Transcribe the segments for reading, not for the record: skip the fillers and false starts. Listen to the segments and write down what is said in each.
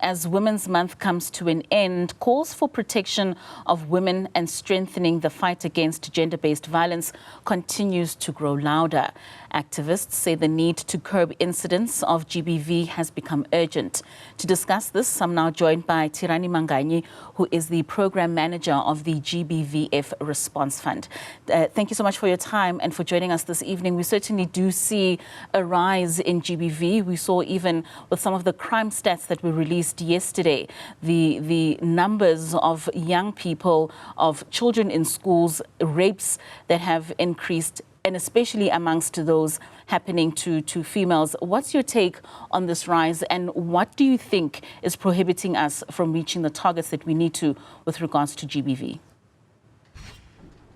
As Women's Month comes to an end, calls for protection of women and strengthening the fight against gender-based violence continues to grow louder. Activists say the need to curb incidents of GBV has become urgent. To discuss this, I'm now joined by Tirhani Manganyi, who is the program manager of the GBVF Response Fund. Thank you so much for your time and for joining us this evening. We certainly do see a rise in GBV. We saw even with some of the crime stats that were released yesterday, the numbers of young people, of children in schools, rapes that have increased, and especially amongst those happening to females. What's your take on this rise, and what do you think is prohibiting us from reaching the targets that we need to with regards to GBV?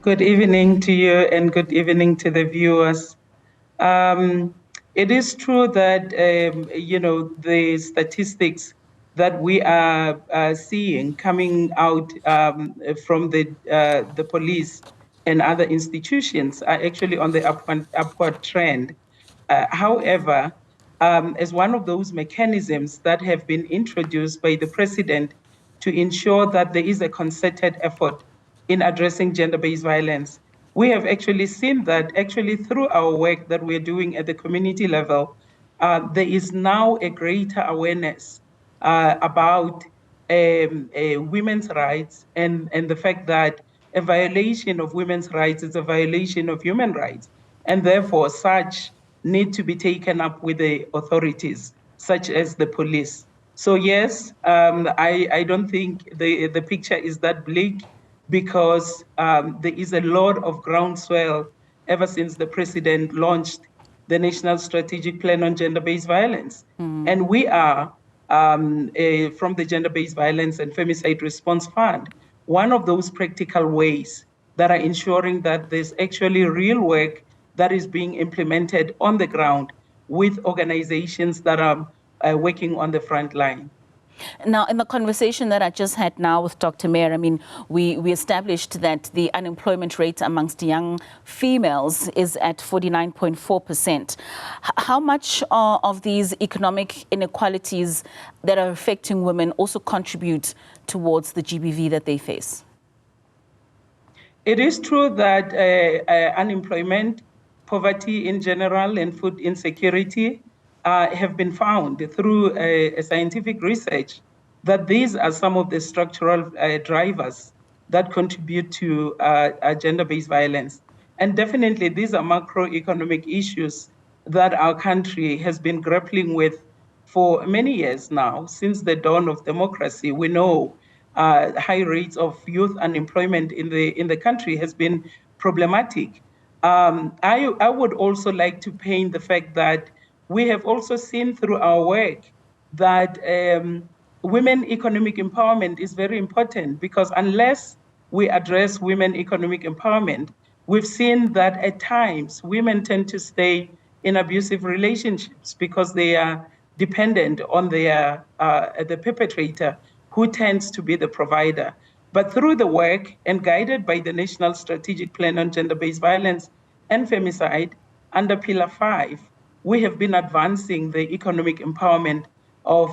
Good evening to you and good evening to the viewers. It is true that, the statistics that we are seeing coming out from the police and other institutions are actually on the upward trend. However, as one of those mechanisms that have been introduced by the president to ensure that there is a concerted effort in addressing gender-based violence, we have actually seen that actually through our work that we're doing at the community level, there is now a greater awareness about women's rights and the fact that a violation of women's rights is a violation of human rights, and therefore such need to be taken up with the authorities, such as the police. So yes, I don't think the picture is that bleak, because there is a lot of groundswell ever since the president launched the National Strategic Plan on Gender-Based Violence. And we are, from the Gender-Based Violence and Femicide Response Fund, one of those practical ways that are ensuring that there's actually real work that is being implemented on the ground with organizations that are working on the front line. Now, in the conversation that I just had now with Dr. Mayer, I mean, we established that the unemployment rate amongst young females is at 49.4%. How much of these economic inequalities that are affecting women also contribute towards the GBV that they face? It is true that unemployment, poverty in general, and food insecurity have been found through scientific research that these are some of the structural drivers that contribute to gender-based violence. And definitely these are macroeconomic issues that our country has been grappling with for many years now. Since the dawn of democracy, we know high rates of youth unemployment in the country has been problematic. I would also like to paint the fact that we have also seen through our work that women economic empowerment is very important, because unless we address women economic empowerment, we've seen that at times women tend to stay in abusive relationships because they are dependent on the perpetrator, who tends to be the provider. But through the work and guided by the National Strategic Plan on Gender-Based Violence and Femicide under Pillar 5, we have been advancing the economic empowerment of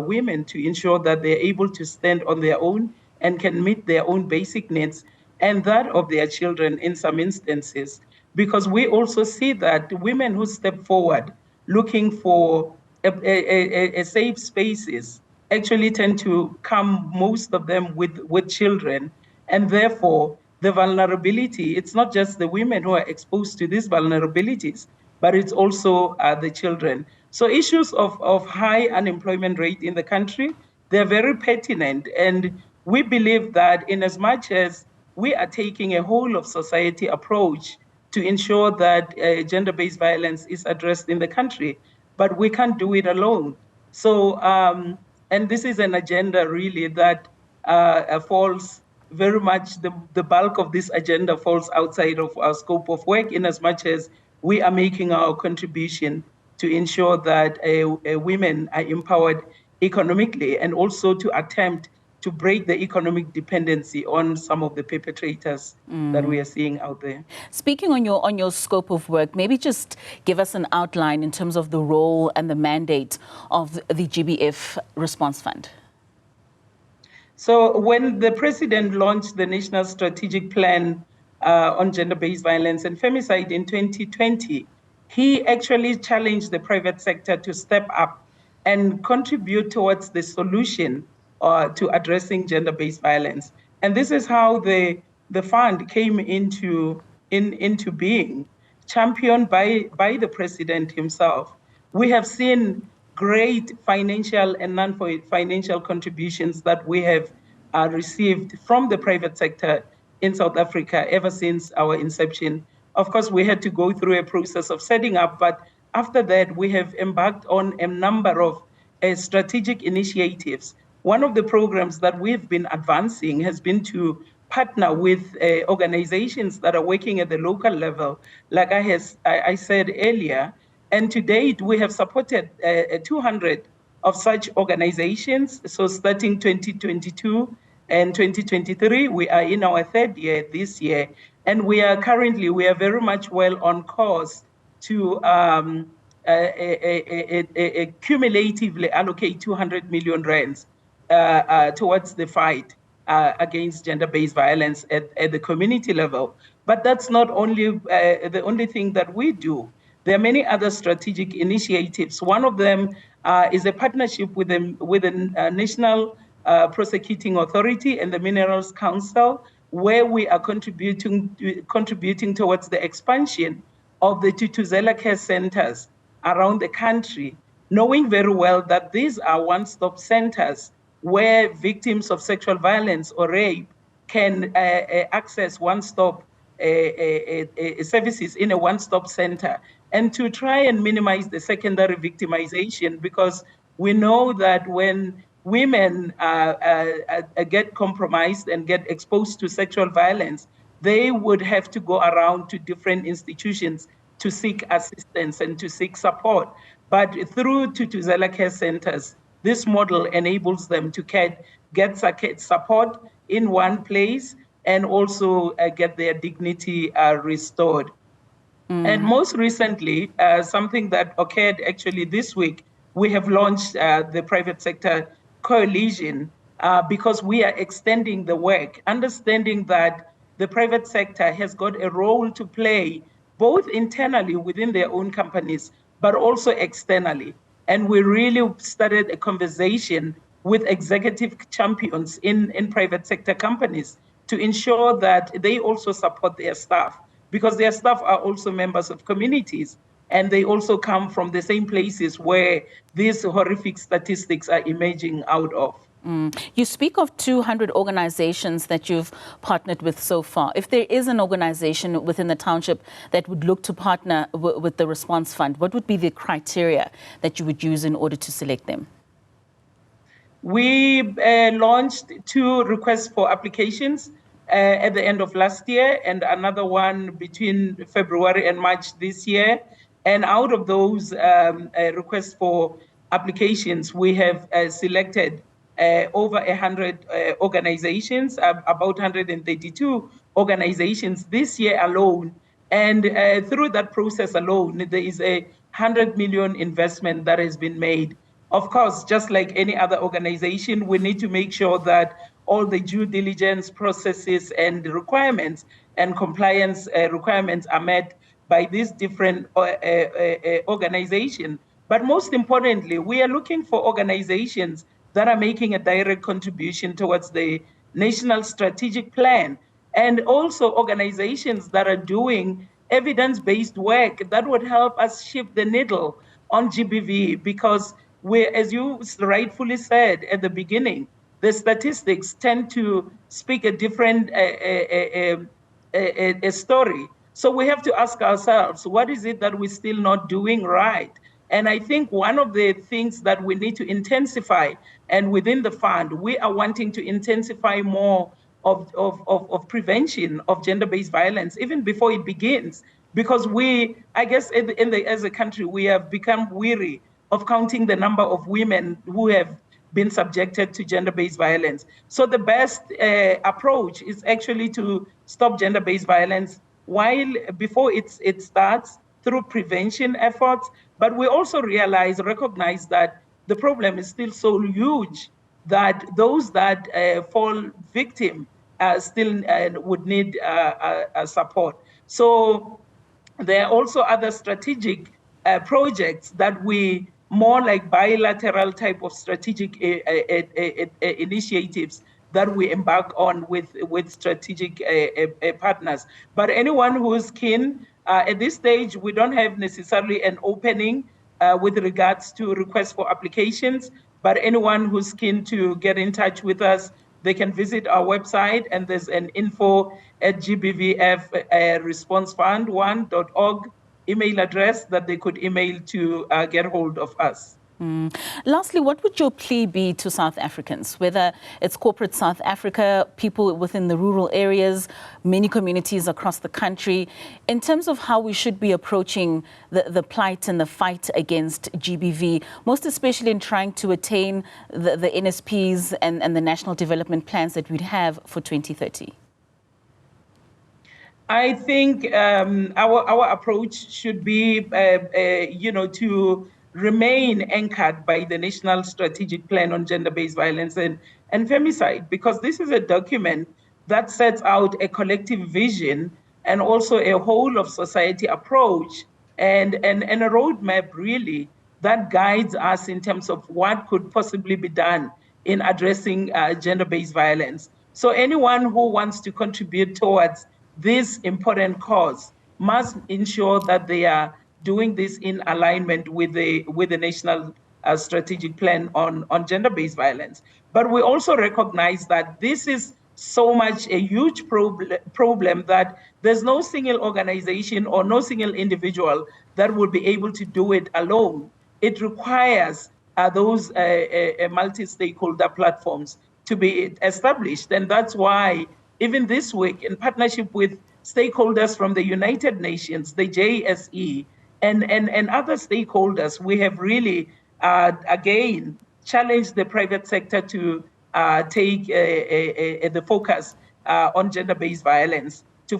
women to ensure that they're able to stand on their own and can meet their own basic needs, and that of their children in some instances. Because we also see that women who step forward looking for a safe spaces actually tend to come, most of them, with children. And therefore, the vulnerability, it's not just the women who are exposed to these vulnerabilities, but it's also the children. So issues of high unemployment rate in the country, they're very pertinent. And we believe that in as much as we are taking a whole of society approach to ensure that gender-based violence is addressed in the country, but we can't do it alone. So, and this is an agenda really that falls very much, the bulk of this agenda falls outside of our scope of work, in as much as we are making our contribution to ensure that women are empowered economically, and also to attempt to break the economic dependency on some of the perpetrators that we are seeing out there. Speaking on your scope of work, maybe just give us an outline in terms of the role and the mandate of the GBF Response Fund. So when the president launched the National Strategic Plan on Gender-Based Violence and Femicide in 2020, he actually challenged the private sector to step up and contribute towards the solution to addressing gender-based violence. And this is how the fund came into being, championed by the president himself. We have seen great financial and non-financial contributions that we have received from the private sector in South Africa ever since our inception. Of course, we had to go through a process of setting up, but after that, we have embarked on a number of strategic initiatives. One of the programs that we've been advancing has been to partner with organizations that are working at the local level, like I said earlier. And to date, we have supported 200 of such organizations. So starting 2022 and 2023, we are in our third year this year. And we are very much well on course to cumulatively allocate 200 million rands towards the fight against gender-based violence at the community level. But that's not only the only thing that we do. There are many other strategic initiatives. One of them is a partnership with the National Prosecuting Authority and the Minerals Council, where we are contributing towards the expansion of the Thuthuzela care centers around the country, knowing very well that these are one-stop centers where victims of sexual violence or rape can access one-stop services in a one-stop center, and to try and minimize the secondary victimization, because we know that when women get compromised and get exposed to sexual violence, they would have to go around to different institutions to seek assistance and to seek support. But through Thuthuzela care centers, this model enables them to get support in one place and also get their dignity restored. And most recently, something that occurred actually this week, we have launched the private sector coalition because we are extending the work, understanding that the private sector has got a role to play both internally within their own companies, but also externally. And we really started a conversation with executive champions in private sector companies to ensure that they also support their staff, because their staff are also members of communities, and they also come from the same places where these horrific statistics are emerging out of. You speak of 200 organizations that you've partnered with so far. If there is an organization within the township that would look to partner with the Response Fund, what would be the criteria that you would use in order to select them? We launched 2 requests for applications at the end of last year, and another one between February and March this year. And out of those requests for applications, we have selected over 100 organizations, about 132 organizations this year alone. And through that process alone, there is a 100 million investment that has been made. Of course, just like any other organization, we need to make sure that all the due diligence processes and requirements and compliance requirements are met by these different organizations. But most importantly, we are looking for organizations that are making a direct contribution towards the National Strategic Plan, and also organizations that are doing evidence-based work that would help us shift the needle on GBV, because as you rightfully said at the beginning, the statistics tend to speak a different story. So we have to ask ourselves, what is it that we're still not doing right? And I think one of the things that we need to intensify, and within the fund, we are wanting to intensify more of prevention of gender-based violence, even before it begins. Because I guess as a country, we have become weary of counting the number of women who have been subjected to gender-based violence. So the best approach is actually to stop gender-based violence before it starts, through prevention efforts. But we also recognize that the problem is still so huge that those that fall victim still would need support. So there are also other strategic projects that we, more like bilateral type of strategic initiatives that we embark on with strategic partners. But anyone who's keen, at this stage, we don't have necessarily an opening with regards to requests for applications, but anyone who's keen to get in touch with us, they can visit our website, and there's an info@GBVF responsefund1.org email address that they could email to get hold of us. Lastly, what would your plea be to South Africans, whether it's corporate South Africa, people within the rural areas, many communities across the country, in terms of how we should be approaching the plight and the fight against GBV, most especially in trying to attain the NSPs and the national development plans that we'd have for 2030? I think our approach should be, to remain anchored by the National Strategic Plan on Gender-Based Violence and Femicide, because this is a document that sets out a collective vision and also a whole of society approach and a roadmap, really, that guides us in terms of what could possibly be done in addressing gender-based violence. So anyone who wants to contribute towards this important cause must ensure that they are doing this in alignment with the National Strategic Plan on gender-based violence. But we also recognize that this is so much a huge problem that there's no single organization or no single individual that will be able to do it alone. It requires those multi-stakeholder platforms to be established. And that's why even this week, in partnership with stakeholders from the United Nations, the JSE, and other stakeholders, we have really, again, challenged the private sector to take the focus on gender-based violence, to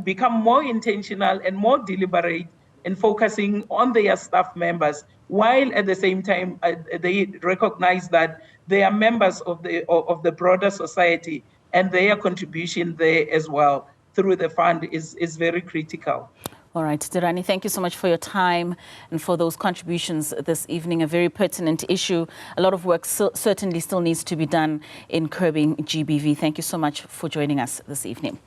become more intentional and more deliberate in focusing on their staff members, while at the same time they recognize that they are members of the broader society, and their contribution there as well through the fund is very critical. All right, Tirhani, thank you so much for your time and for those contributions this evening. A very pertinent issue. A lot of work certainly still needs to be done in curbing GBV. Thank you so much for joining us this evening.